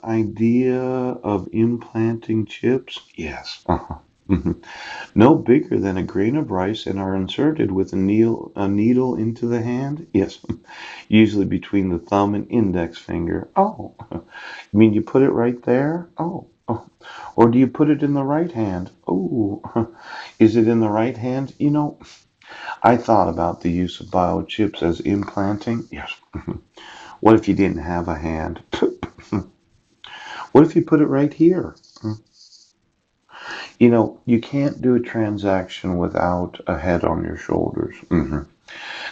idea of implanting chips? Yes. Mhm. No bigger than a grain of rice and are inserted with a needle into the hand? Yes. Usually between the thumb and index finger. Oh, you mean you put it right there? Oh. Or do you put it in the right hand? Oh, is it in the right hand? I thought about the use of biochips as implanting. Yes. What if you didn't have a hand? What if you put it right here? You can't do a transaction without a head on your shoulders.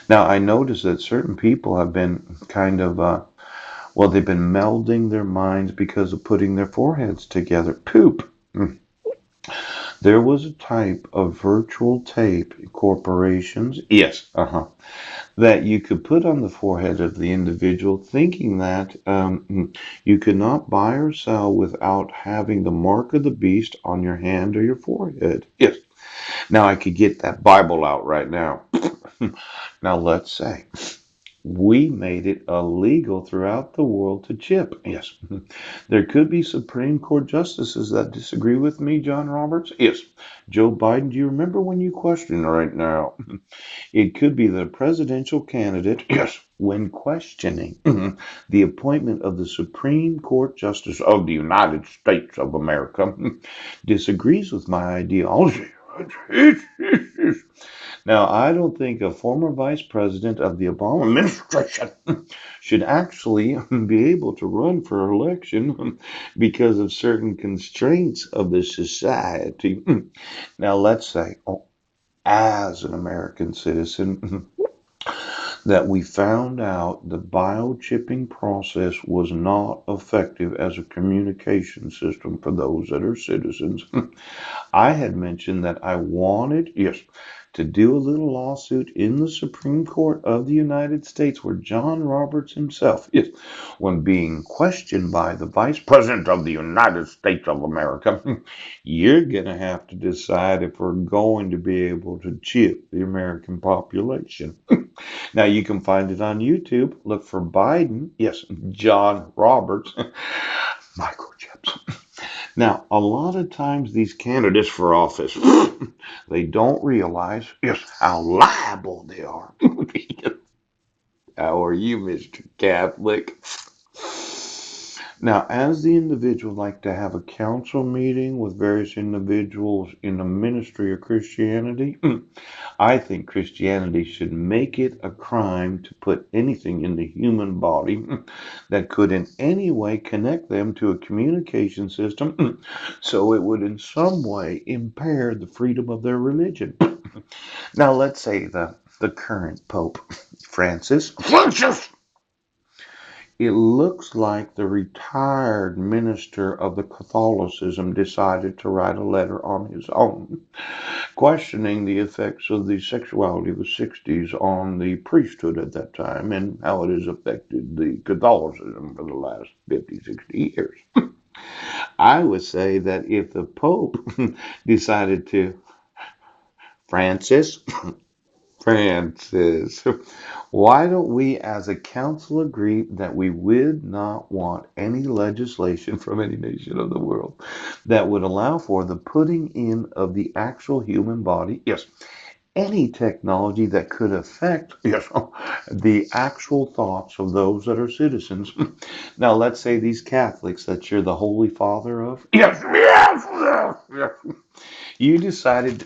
Now, I notice that certain people have been kind of, they've been melding their minds because of putting their foreheads together. Poop. There was a type of virtual tape corporations, yes, that you could put on the forehead of the individual, thinking that you could not buy or sell without having the mark of the beast on your hand or your forehead. Yes. Now I could get that Bible out right now. Now let's say we made it illegal throughout the world to chip. Yes. There could be Supreme Court justices that disagree with me, John Roberts. Yes. Joe Biden, do you remember when you questioned right now? It could be the presidential candidate, yes, when questioning the appointment of the Supreme Court Justice of the United States of America, disagrees with my ideology. Now, I don't think a former vice president of the Obama administration should actually be able to run for election because of certain constraints of the society. Now, let's say, as an American citizen, that we found out the biochipping process was not effective as a communication system for those that are citizens. I had mentioned that I wanted, yes, to do a little lawsuit in the Supreme Court of the United States where John Roberts himself, yes, when being questioned by the Vice President of the United States of America, you're going to have to decide if we're going to be able to chip the American population. Now you can find it on YouTube. Look for Biden, yes, John Roberts, microchips. Now, a lot of times these candidates for office, they don't realize just how liable they are. How are you, Mr. Catholic? Now, as the individual like to have a council meeting with various individuals in the ministry of Christianity, I think Christianity should make it a crime to put anything in the human body that could in any way connect them to a communication system so it would in some way impair the freedom of their religion. Now, let's say the current Pope, Francis. It looks like the retired minister of the Catholicism decided to write a letter on his own, questioning the effects of the sexuality of the 60s on the priesthood at that time and how it has affected the Catholicism for the last 50, 60 years. I would say that if the Pope decided to, Francis, Francis, why don't we as a council agree that we would not want any legislation from any nation of the world that would allow for the putting in of the actual human body? Yes, any technology that could affect, yes, the actual thoughts of those that are citizens. Now, let's say these Catholics that you're the Holy Father of. Yes, yes, yes, yes. You decided.